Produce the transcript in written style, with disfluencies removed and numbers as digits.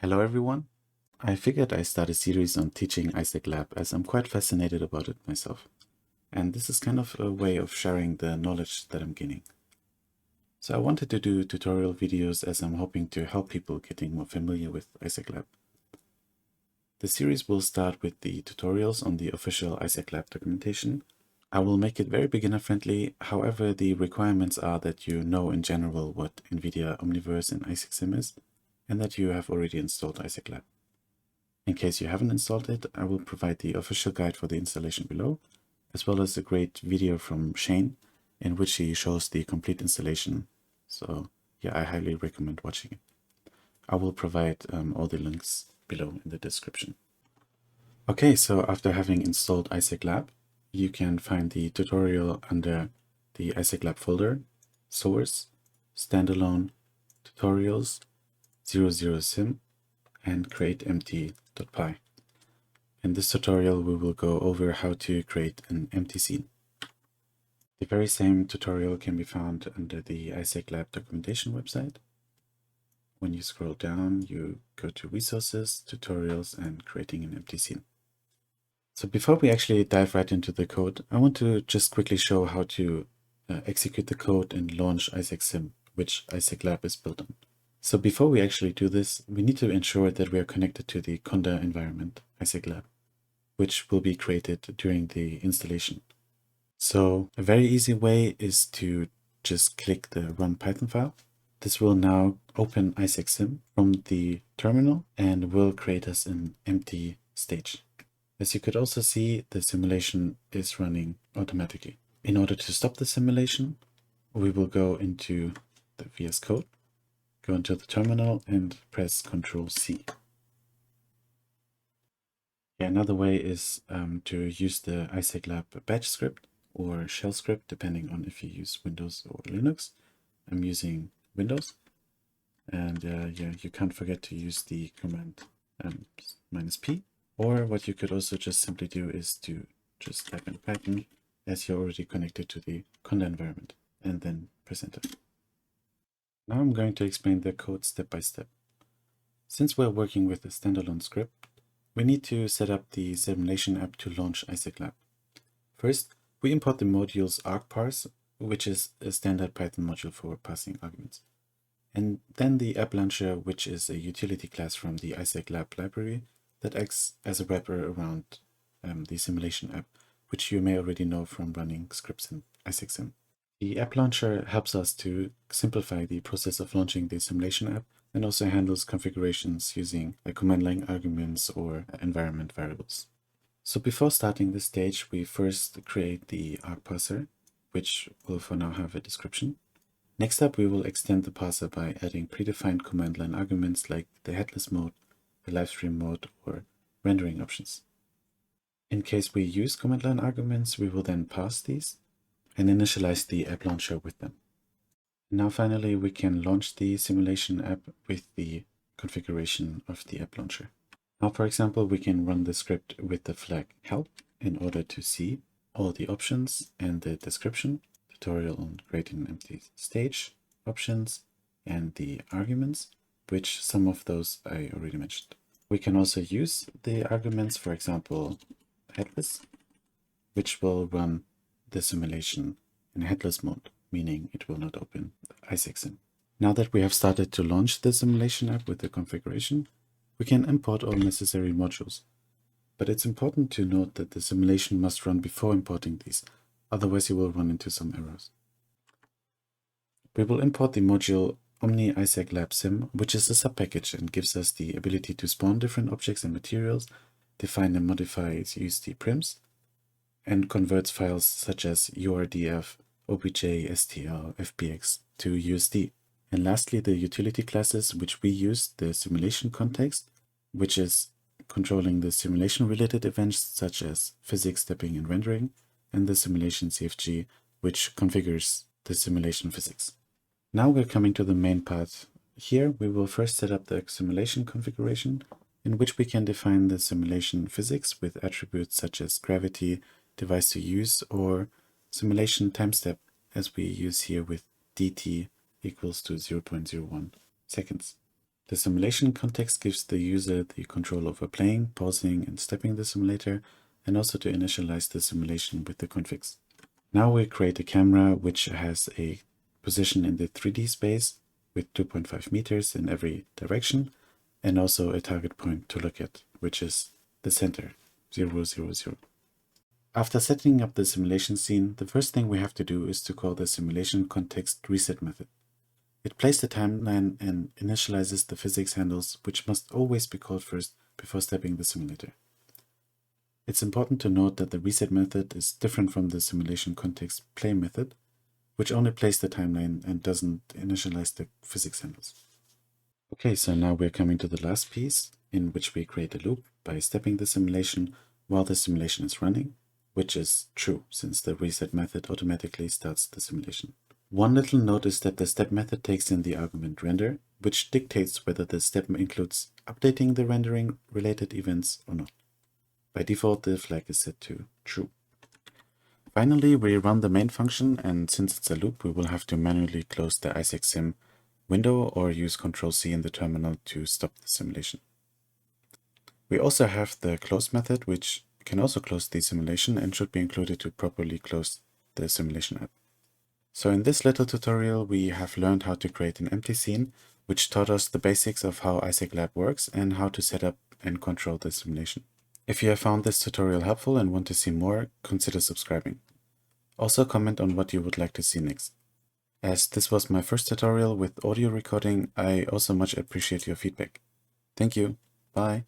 Hello everyone. I figured I'd start a series on teaching Isaac Lab as I'm quite fascinated about it myself. And this is kind of a way of sharing the knowledge that I'm gaining. So I wanted to do tutorial videos as I'm hoping to help people getting more familiar with Isaac Lab. The series will start with the tutorials on the official Isaac Lab documentation. I will make it very beginner friendly, however the requirements are that you know in general what NVIDIA Omniverse and Isaac Sim is, and that you have already installed Isaac Lab. In case you haven't installed it, I will provide the official guide for the installation below, as well as a great video from Shane, in which he shows the complete installation. So yeah, I highly recommend watching it. I will provide all the links below in the description. Okay, so after having installed Isaac Lab, you can find the tutorial under the Isaac Lab folder, Source, Standalone, Tutorials, 00sim, and create empty.py. In this tutorial, we will go over how to create an empty scene. The very same tutorial can be found under the Isaac Lab documentation website. When you scroll down, you go to Resources, Tutorials, and Creating an Empty Scene. So before we actually dive right into the code, I want to just quickly show how to execute the code and launch Isaac Sim, which Isaac Lab is built on. So before we actually do this, we need to ensure that we are connected to the Conda environment, Isaac Lab, which will be created during the installation. So a very easy way is to just click the Run Python file. This will now open Isaac Sim from the terminal and will create us an empty stage. As you could also see, the simulation is running automatically. In order to stop the simulation, we will go into the VS Code, go into the terminal and press Ctrl C. Yeah, another way is to use the Isaac Lab batch script or shell script, depending on if you use Windows or Linux. I'm using Windows. And yeah, you can't forget to use the command -p. Or what you could also just simply do is to just type in Python as you're already connected to the Conda environment, and then press enter. Now I'm going to explain the code step by step. Since we're working with a standalone script, we need to set up the simulation app to launch Isaac Lab. First, we import the module's argparse, which is a standard Python module for passing arguments. And then the app launcher, which is a utility class from the Isaac Lab library that acts as a wrapper around the simulation app, which you may already know from running scripts in Isaac Sim. The app launcher helps us to simplify the process of launching the simulation app and also handles configurations using command line arguments or environment variables. So before starting this stage, we first create the argparser, which will for now have a description. Next up, we will extend the parser by adding predefined command line arguments like the headless mode, the live stream mode, or rendering options. In case we use command line arguments, we will then pass these and initialize the app launcher with them. Now finally, we can launch the simulation app with the configuration of the app launcher. Now, for example, we can run the script with the flag help in order to see all the options and the description, tutorial on creating an empty stage, options, and the arguments, which some of those I already mentioned. We can also use the arguments, for example, headless, which will run the simulation in headless mode, meaning it will not open Isaac Sim. Now that we have started to launch the simulation app with the configuration, we can import all necessary modules. But it's important to note that the simulation must run before importing these, otherwise you will run into some errors. We will import the module Omni Isaac Lab Sim, which is a subpackage and gives us the ability to spawn different objects and materials, define and modify USD prims, and converts files such as URDF, OBJ, STL, FBX to USD. And lastly, the utility classes, which we use, the simulation context, which is controlling the simulation related events such as physics, stepping, and rendering, and the simulation CFG, which configures the simulation physics. Now we're coming to the main part. Here we will first set up the simulation configuration, in which we can define the simulation physics with attributes such as gravity, device to use, or simulation time step, as we use here with dt equals to 0.01 seconds. The simulation context gives the user the control over playing, pausing, and stepping the simulator, and also to initialize the simulation with the configs. Now we create a camera which has a position in the 3D space with 2.5 meters in every direction, and also a target point to look at, which is the center, 0, 0, 0. After setting up the simulation scene, the first thing we have to do is to call the simulation context reset method. It plays the timeline and initializes the physics handles, which must always be called first before stepping the simulator. It's important to note that the reset method is different from the simulation context play method, which only plays the timeline and doesn't initialize the physics handles. Okay, so now we're coming to the last piece, in which we create a loop by stepping the simulation while the simulation is running, which is true since the reset method automatically starts the simulation. One little note is that the step method takes in the argument render, which dictates whether the step includes updating the rendering related events or not. By default, the flag is set to true. Finally, we run the main function, and since it's a loop, we will have to manually close the Isaac Sim window or use Ctrl+C in the terminal to stop the simulation. We also have the close method, which can also close the simulation and should be included to properly close the simulation app. So in this little tutorial, we have learned how to create an empty scene, which taught us the basics of how Isaac Lab works and how to set up and control the simulation. If you have found this tutorial helpful and want to see more, consider subscribing. Also comment on what you would like to see next. As this was my first tutorial with audio recording, I also much appreciate your feedback. Thank you. Bye.